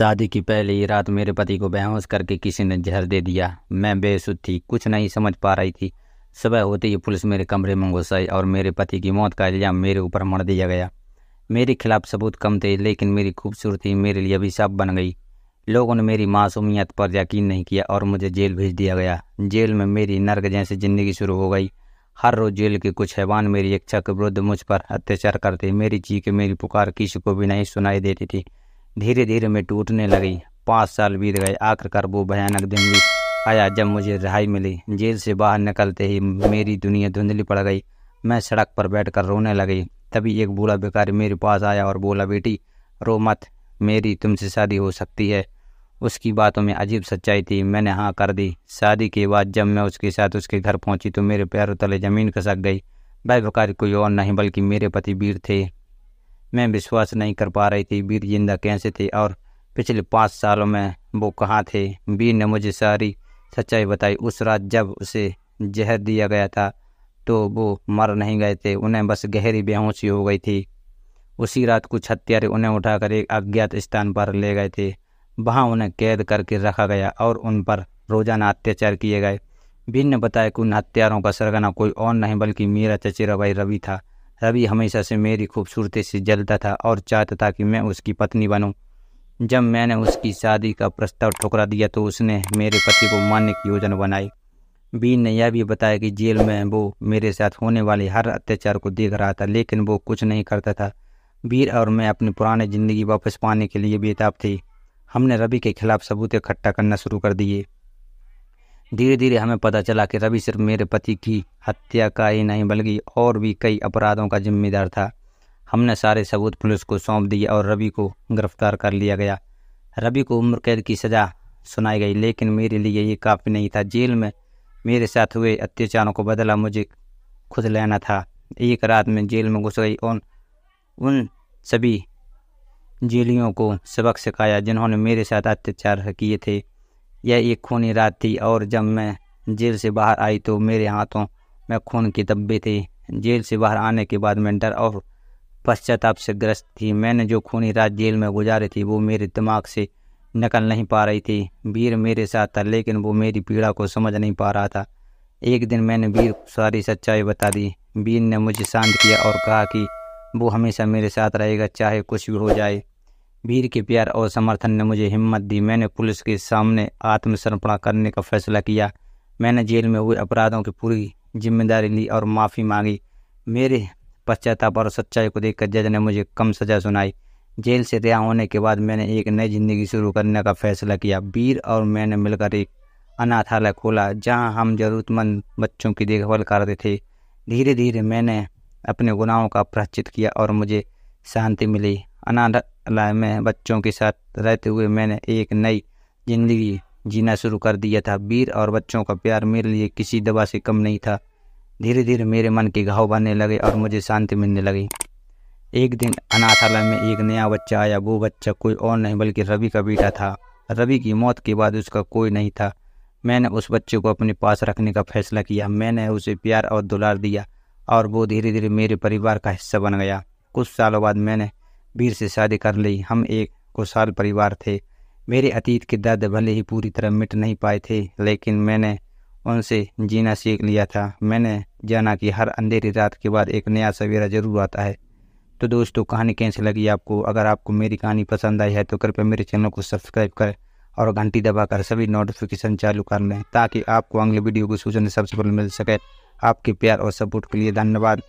शादी की पहली ही रात मेरे पति को बेहोश करके किसी ने जहर दे दिया। मैं बेसुध थी, कुछ नहीं समझ पा रही थी। सुबह होते ही पुलिस मेरे कमरे में घुस आई और मेरे पति की मौत का इल्जाम मेरे ऊपर मढ़ दिया गया। मेरे खिलाफ सबूत कम थे, लेकिन मेरी खूबसूरती मेरे लिए अभिशाप बन गई। लोगों ने मेरी मासूमियत पर यकीन नहीं किया और मुझे जेल भेज दिया गया। जेल में मेरी नर्क जैसी जिंदगी शुरू हो गई। हर रोज जेल के कुछ हैवान मेरी इच्छा के विरुद्ध मुझ पर अत्याचार करते। मेरी चीखें, मेरी पुकार किसी को भी नहीं सुनाई देती थी। धीरे धीरे मैं टूटने लगी। 5 साल बीत गए। आखिरकार वो भयानक दिन भी आया जब मुझे रिहाई मिली। जेल से बाहर निकलते ही मेरी दुनिया धुंधली पड़ गई। मैं सड़क पर बैठकर रोने लगी। तभी एक बूढ़ा भिखारी मेरे पास आया और बोला, बेटी रो मत, मेरी तुमसे शादी हो सकती है। उसकी बातों में अजीब सच्चाई थी। मैंने हाँ कर दी। शादी के बाद जब मैं उसके साथ उसके घर पहुंची तो मेरे पैरों तले जमीन खिसक गई। वह भिखारी कोई और नहीं बल्कि मेरे पति वीर थे। मैं विश्वास नहीं कर पा रही थी, वीर जिंदा कैसे थे और पिछले 5 सालों में वो कहाँ थे। वीर ने मुझे सारी सच्चाई बताई। उस रात जब उसे जहर दिया गया था तो वो मर नहीं गए थे, उन्हें बस गहरी बेहोशी हो गई थी। उसी रात कुछ हत्यारे उन्हें उठाकर एक अज्ञात स्थान पर ले गए थे। वहाँ उन्हें कैद करके रखा गया और उन पर रोजाना अत्याचार किए गए। वीर ने बताया कि उन हत्यारों का सरगना कोई और नहीं बल्कि मेरा चचेरा भाई रवि था। रवि हमेशा से मेरी खूबसूरती से जलता था और चाहता था कि मैं उसकी पत्नी बनूं। जब मैंने उसकी शादी का प्रस्ताव ठुकरा दिया तो उसने मेरे पति को मारने की योजना बनाई। वीर ने यह भी बताया कि जेल में वो मेरे साथ होने वाले हर अत्याचार को देख रहा था, लेकिन वो कुछ नहीं करता था। वीर और मैं अपनी पुरानी जिंदगी वापस पाने के लिए बेताब थे। हमने रवि के खिलाफ सबूत इकट्ठा करना शुरू कर दिए। धीरे धीरे हमें पता चला कि रवि सिर्फ मेरे पति की हत्या का ही नहीं बल्कि और भी कई अपराधों का जिम्मेदार था। हमने सारे सबूत पुलिस को सौंप दिए और रवि को गिरफ्तार कर लिया गया। रवि को उम्र कैद की सजा सुनाई गई, लेकिन मेरे लिए ये काफ़ी नहीं था। जेल में मेरे साथ हुए अत्याचारों को बदला मुझे खुद लेना था। एक रात में जेल में घुस गई और उन सभी जेलियों को सबक सिखाया जिन्होंने मेरे साथ अत्याचार किए थे। यह एक खूनी रात थी और जब मैं जेल से बाहर आई तो मेरे हाथों में खून के धब्बे थे। जेल से बाहर आने के बाद मैं डर और पश्चाताप से ग्रस्त थी। मैंने जो खूनी रात जेल में गुजारी थी वो मेरे दिमाग से निकल नहीं पा रही थी। वीर मेरे साथ था, लेकिन वो मेरी पीड़ा को समझ नहीं पा रहा था। एक दिन मैंने वीर को सारी सच्चाई बता दी। वीर ने मुझे शांत किया और कहा कि वो हमेशा मेरे साथ रहेगा, चाहे कुछ भी हो जाए। वीर के प्यार और समर्थन ने मुझे हिम्मत दी। मैंने पुलिस के सामने आत्मसमर्पण करने का फैसला किया। मैंने जेल में हुए अपराधों की पूरी जिम्मेदारी ली और माफ़ी मांगी। मेरे पश्चाताप और सच्चाई को देखकर जज ने मुझे कम सजा सुनाई। जेल से रिहा होने के बाद मैंने एक नई जिंदगी शुरू करने का फैसला किया। वीर और मैंने मिलकर एक अनाथालय खोला जहां हम जरूरतमंद बच्चों की देखभाल करते थे। धीरे धीरे मैंने अपने गुनाहों का प्रायश्चित किया और मुझे शांति मिली। अनाथालय में बच्चों के साथ रहते हुए मैंने एक नई जिंदगी जीना शुरू कर दिया था। वीर और बच्चों का प्यार मेरे लिए किसी दवा से कम नहीं था। धीरे धीरे मेरे मन के घाव भरने लगे और मुझे शांति मिलने लगी। एक दिन अनाथालय में एक नया बच्चा आया। वो बच्चा कोई और नहीं बल्कि रवि का बेटा था। रवि की मौत के बाद उसका कोई नहीं था। मैंने उस बच्चे को अपने पास रखने का फैसला किया। मैंने उसे प्यार और दुलार दिया और वो धीरे धीरे मेरे परिवार का हिस्सा बन गया। कुछ सालों बाद मैंने वीर से शादी कर ली। हम एक खुशहाल परिवार थे। मेरे अतीत के दर्द भले ही पूरी तरह मिट नहीं पाए थे, लेकिन मैंने उनसे जीना सीख लिया था। मैंने जाना कि हर अंधेरी रात के बाद एक नया सवेरा जरूर आता है। तो दोस्तों, कहानी कैसी लगी आपको? अगर आपको मेरी कहानी पसंद आई है तो कृपया मेरे चैनल को सब्सक्राइब करें और घंटी दबाकर सभी नोटिफिकेशन चालू कर लें ताकि आपको अगले वीडियो की सूचना सबसे पहले मिल सके। आपके प्यार और सपोर्ट के लिए धन्यवाद।